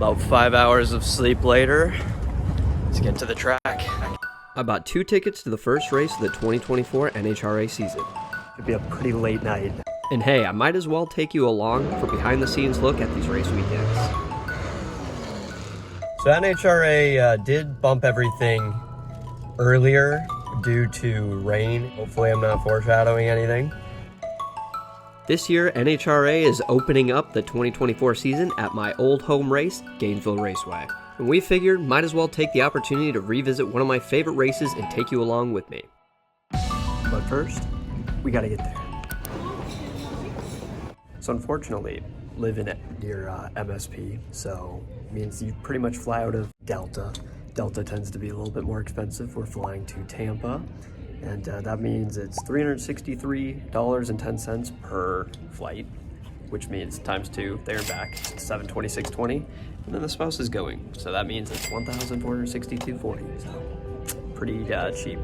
About 5 hours of sleep later, let's get to the track. I bought 2 tickets to the first race of the 2024 NHRA season. Should be a pretty late night. And hey, I might as well take you along for behind the scenes look at these race weekends. So NHRA did bump everything earlier due to rain. Hopefully I'm not foreshadowing anything. This year, NHRA is opening up the 2024 season at my old home race, Gainesville Raceway. And we figured might as well take the opportunity to revisit one of my favorite races and take you along with me. But first, we gotta get there. So unfortunately, living near MSP, so it means you pretty much fly out of Delta. Delta tends to be a little bit more expensive. We're flying to Tampa, and that means it's $363.10 per flight, which means times 2 there and back, $726.20, and then the spouse is going, so that means it's $1,462.40. So pretty cheap.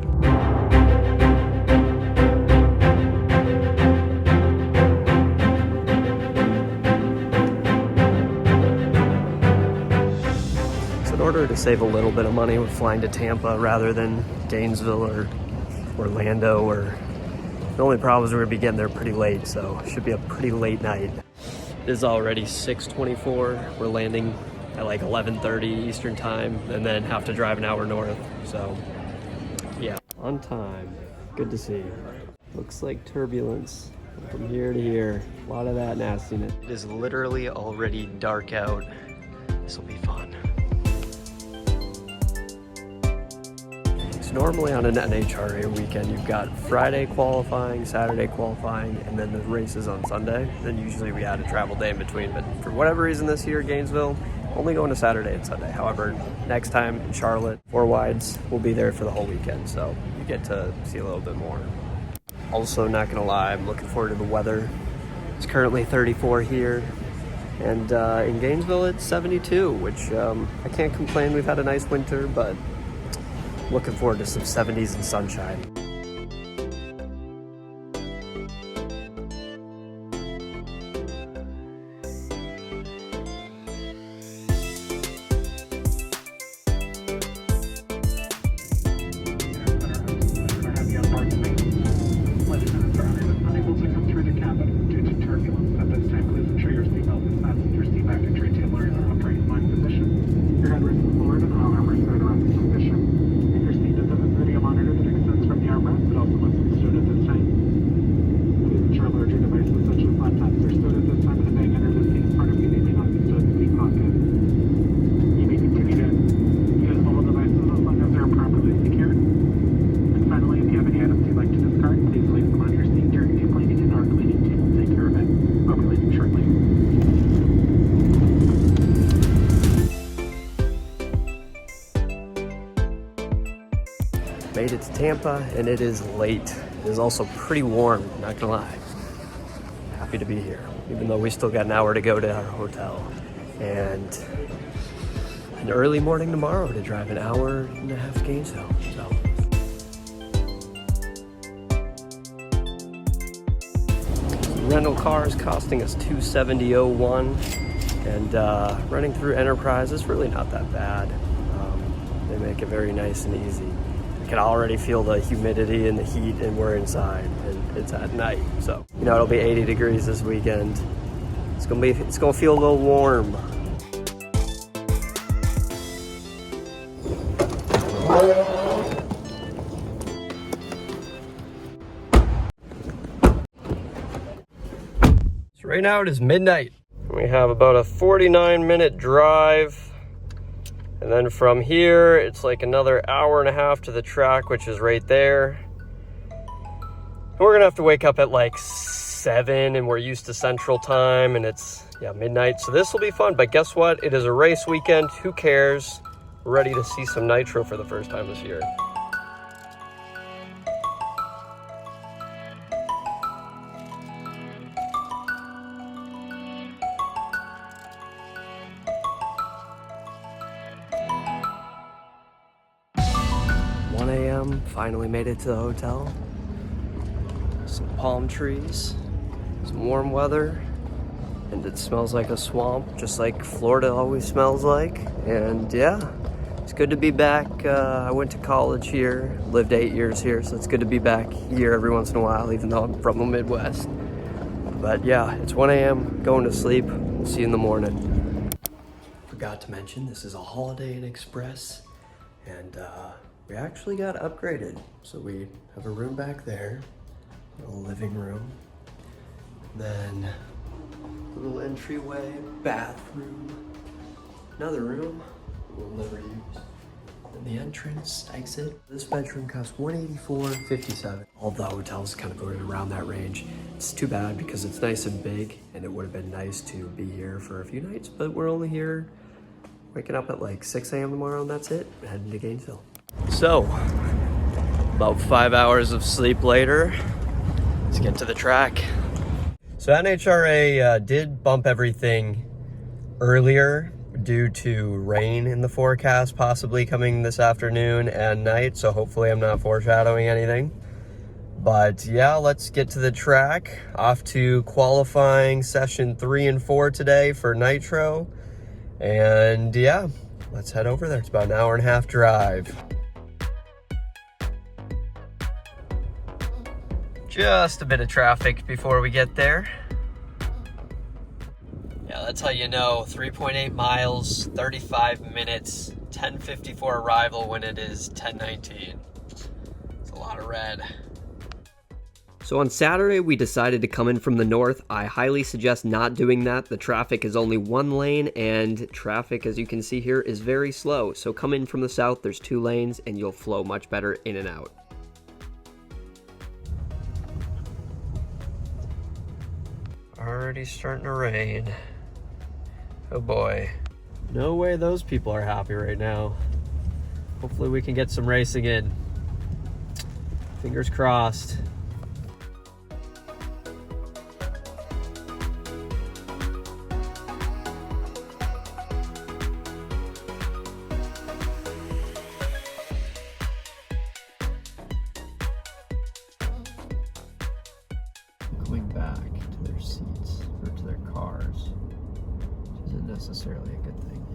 In order to save a little bit of money, we're flying to Tampa rather than Gainesville or Orlando. Or the only problem is we're gonna be getting there pretty late, so it should be a pretty late night. It is already 6:24. We're landing at like 11:30 Eastern time, and then have to drive an hour north. So yeah, on time. Good to see. Looks like turbulence from here to here. A lot of that nastiness. It is literally already dark out. This will be fun. Normally on an NHRA weekend, you've got Friday qualifying, Saturday qualifying, and then the races on Sunday. Then usually we add a travel day in between, but for whatever reason this year, Gainesville, only going to Saturday and Sunday. However, next time in Charlotte, 4 wides, we'll be there for the whole weekend, so you get to see a little bit more. Also, not gonna lie, I'm looking forward to the weather. It's currently 34 here, and in Gainesville it's 72, which I can't complain. We've had a nice winter, but looking forward to some 70s and sunshine. Made it to Tampa, and it is late. It is also pretty warm, not gonna lie. Happy to be here, even though we still got an hour to go to our hotel. And an early morning tomorrow to drive an hour and a half to Gainesville. So. Rental car is costing us $270.01, and running through Enterprise is really not that bad. They make it very nice and easy. I can already feel the humidity and the heat, and we're inside, and it's at night. So, you know, it'll be 80 degrees this weekend. It's gonna feel a little warm. So right now it is midnight. We have about a 49-minute drive. And then from here, it's like another hour and a half to the track, which is right there. We're gonna have to wake up at like 7, and we're used to Central Time, and it's, yeah, midnight. So this will be fun, but guess what? It is a race weekend, who cares? We're ready to see some nitro for the first time this year. Finally made it to the hotel. Some palm trees, some warm weather. and it smells like a swamp, just like Florida always smells like. And yeah, it's good to be back. I went to college here, lived 8 years here, so it's good to be back here every once in a while, even though I'm from the Midwest. But yeah, it's 1 a.m., going to sleep. We'll see you in the morning. Forgot to mention, this is a Holiday Inn Express, and we actually got upgraded. So we have a room back there, a living room, then a little entryway, bathroom, another room we'll never use, and the entrance, exit. This bedroom costs $184.57. All the hotels kind of going around that range. It's too bad because it's nice and big, and it would have been nice to be here for a few nights, but we're only here waking up at like 6 a.m. tomorrow, and that's it. Heading to Gainesville. So, about 5 hours of sleep later, let's get to the track. So NHRA did bump everything earlier due to rain in the forecast, possibly coming this afternoon and night, so hopefully I'm not foreshadowing anything. But yeah, let's get to the track. Off to qualifying session 3 and 4 today for Nitro. And yeah, let's head over there. It's about an hour and a half drive. Just a bit of traffic before we get there. Yeah, that's how you know. 3.8 miles, 35 minutes, 10:54 arrival when it is 10:19. It's a lot of red. So on Saturday, we decided to come in from the north. I highly suggest not doing that. The traffic is only 1 lane, and traffic, as you can see here, is very slow. So come in from the south, there's 2 lanes, and you'll flow much better in and out. Already starting to rain. Oh boy. No way those people are happy right now. Hopefully we can get some racing in. Fingers crossed. Going back to their seats, or to their cars, which isn't necessarily a good thing.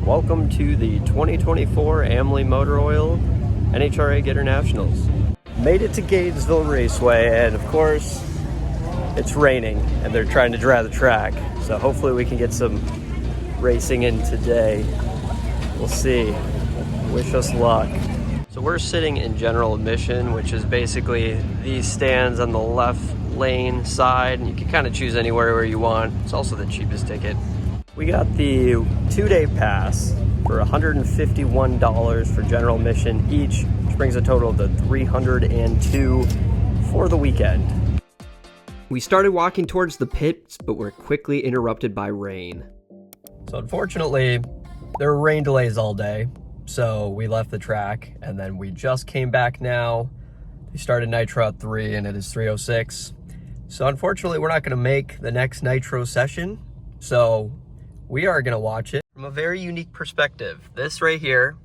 Welcome to the 2024 Amalie Motor Oil NHRA Gatornationals. Made it to Gainesville Raceway, and of course, it's raining, and they're trying to dry the track. So hopefully we can get some racing in today. We'll see. Wish us luck. So we're sitting in general admission, which is basically these stands on the left lane side, and you can kind of choose anywhere where you want. It's also the cheapest ticket. We got the 2-day pass for $151 for general admission each, which brings a total of $302 for the weekend. We started walking towards the pits, but were quickly interrupted by rain. So unfortunately, there were rain delays all day. So we left the track, and then we just came back now. They started Nitro at 3, and it is 3:06. So unfortunately, we're not gonna make the next Nitro session. So we are gonna watch it from a very unique perspective. This right here,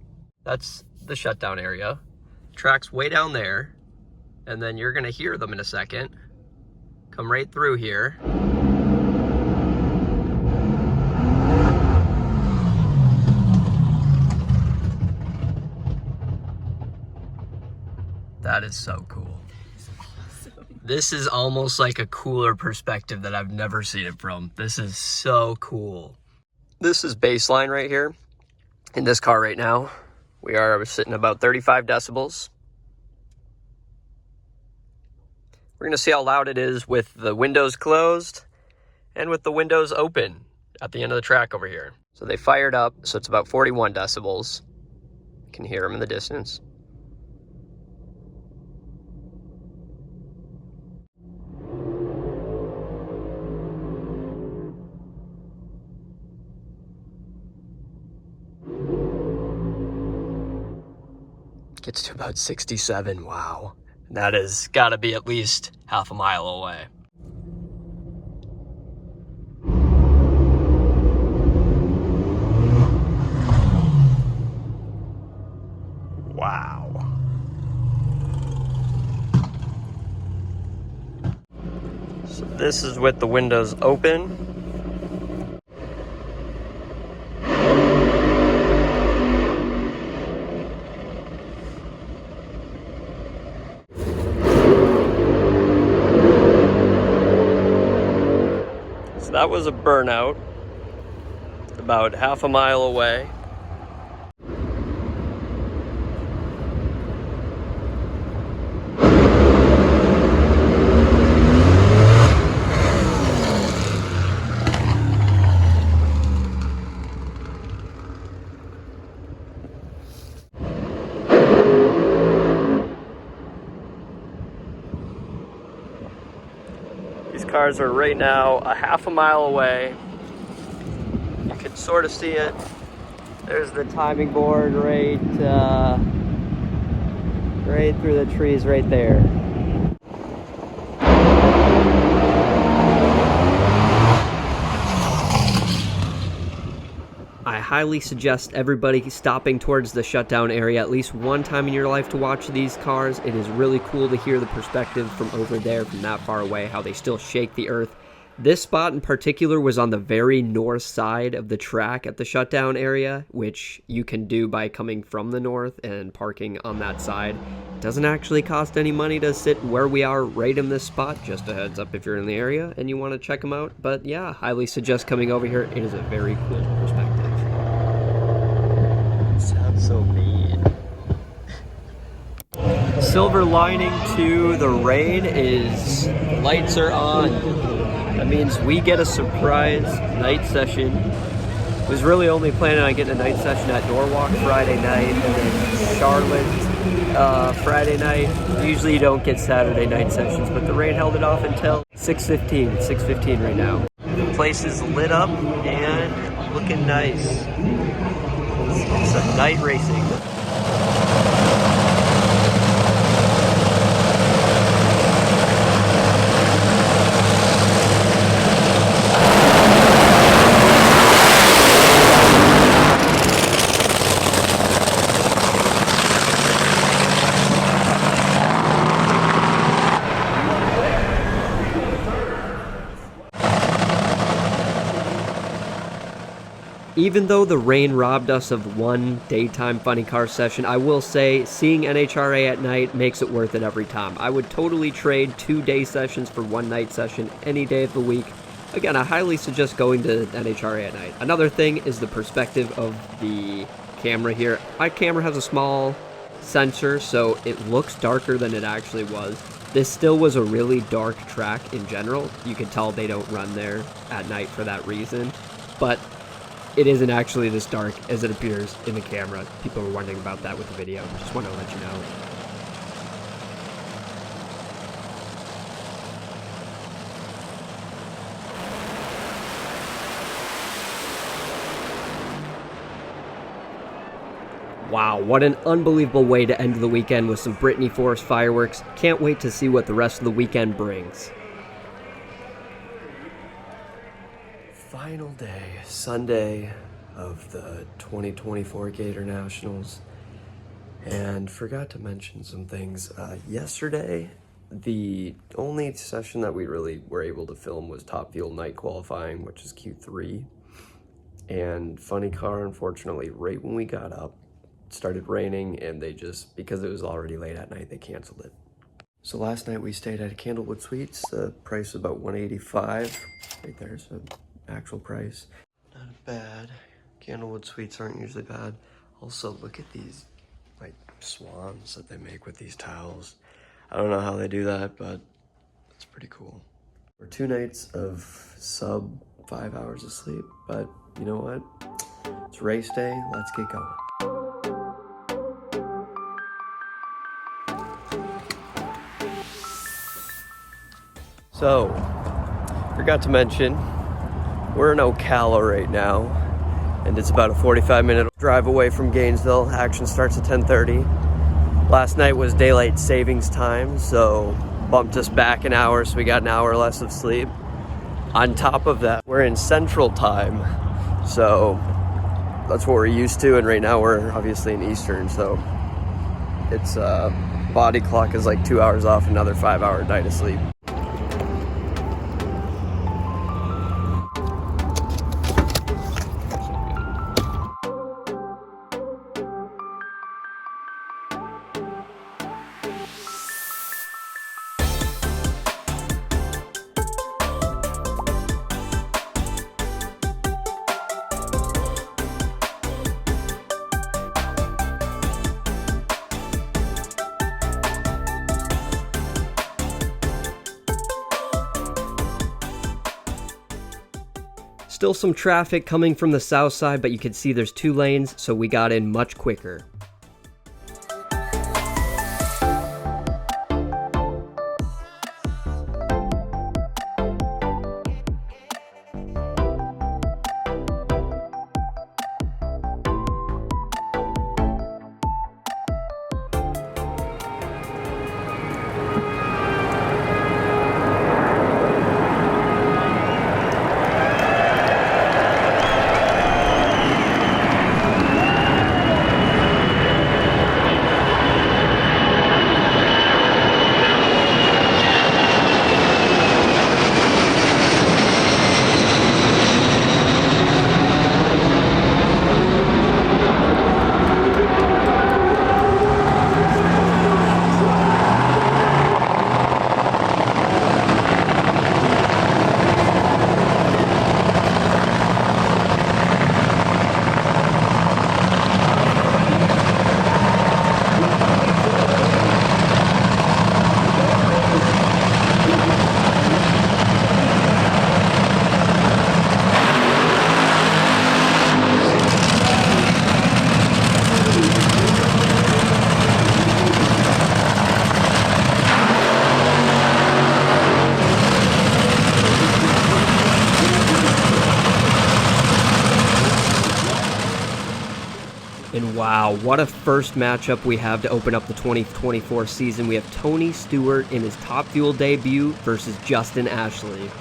that's the shutdown area. Track's way down there, and then you're gonna hear them in a second. Come right through here. That is so cool. Awesome. This is almost like a cooler perspective that I've never seen it from. This is so cool. This is baseline right here. In this car right now, we are sitting about 35 decibels. We're gonna see how loud it is with the windows closed and with the windows open at the end of the track over here. So they fired up, so it's about 41 decibels. You can hear them in the distance. Gets to about 67, wow. That has gotta be at least half a mile away. Wow. This is with the windows open. So that was a burnout, about half a mile away. These cars are right now a half a mile away. You can sort of see it. There's the timing board right through the trees right there. I highly suggest everybody stopping towards the shutdown area at least one time in your life to watch these cars. It is really cool to hear the perspective from over there, from that far away, how they still shake the earth. This spot in particular was on the very north side of the track at the shutdown area, which you can do by coming from the north and parking on that side. It doesn't actually cost any money to sit where we are right in this spot. Just a heads up if you're in the area and you want to check them out. But yeah, highly suggest coming over here. It is a very cool perspective. Sounds so mean. Silver lining to the rain is lights are on. That means we get a surprise night session. Was really only planning on getting a night session at Norwalk Friday night and then Charlotte Friday night. Usually you don't get Saturday night sessions, but the rain held it off until 6:15. It's 6:15 right now. The place is lit up and looking nice. It's a night racing. Even though the rain robbed us of one daytime funny car session, I will say seeing NHRA at night makes it worth it every time. I would totally trade 2 day sessions for one night session any day of the week. Again, I highly suggest going to NHRA at night. Another thing is the perspective of the camera here. My camera has a small sensor, so it looks darker than it actually was. This still was a really dark track in general. You can tell they don't run there at night for that reason. But it isn't actually this dark as it appears in the camera. People were wondering about that with the video. Just want to let you know. Wow, what an unbelievable way to end the weekend with some Brittany Forest fireworks. Can't wait to see what the rest of the weekend brings. Final day, Sunday of the 2024 Gatornationals, and forgot to mention some things. Yesterday, the only session that we really were able to film was Top Fuel Night Qualifying, which is Q3, and funny car, unfortunately, right when we got up, it started raining, and they just, because it was already late at night, they canceled it. So last night we stayed at Candlewood Suites. The price was about $185 right there, so actual price. Not bad. Candlewood Suites aren't usually bad. Also, look at these like swans that they make with these towels. I don't know how they do that, but it's pretty cool. For 2 nights of sub 5 hours of sleep, but you know what? It's race day, let's get going. So, forgot to mention, we're in Ocala right now, and it's about a 45-minute drive away from Gainesville. Action starts at 10:30. Last night was daylight savings time, so bumped us back an hour, so we got an hour less of sleep. On top of that, we're in Central Time, so that's what we're used to, and right now we're obviously in Eastern, so it's body clock is like 2 hours off, another 5-hour night of sleep. Still some traffic coming from the south side, but you can see there's 2 lanes, so we got in much quicker. And wow, what a first matchup we have to open up the 2024 season. We have Tony Stewart in his Top Fuel debut versus Justin Ashley.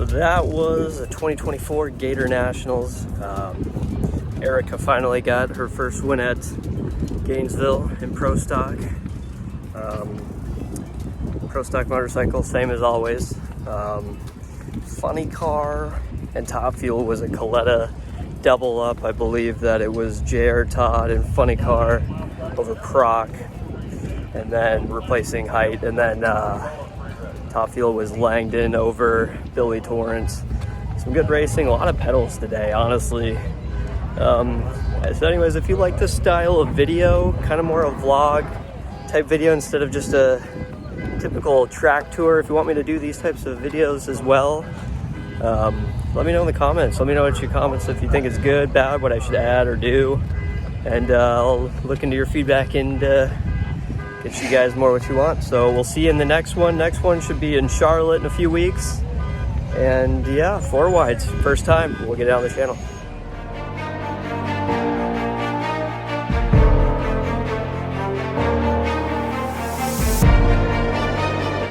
So that was a 2024 Gatornationals. Erica finally got her first win at Gainesville in Pro Stock. Pro Stock motorcycle, same as always. Funny Car and Top Fuel was a Coletta double up. I believe that it was J.R. Todd and Funny Car over Croc, and then replacing Height, and then Top Fuel was Langdon over Billy Torrance. Some good racing, a lot of pedals today, honestly. So anyways, if you like this style of video, kind of more a vlog type video instead of just a typical track tour, if you want me to do these types of videos as well, let me know in the comments. Let me know what your comments, if you think it's good, bad, what I should add or do. And I'll look into your feedback and get you guys more what you want. So we'll see you in the next one. Next one should be in Charlotte in a few weeks. And yeah, 4 wides, first time we'll get it on the channel.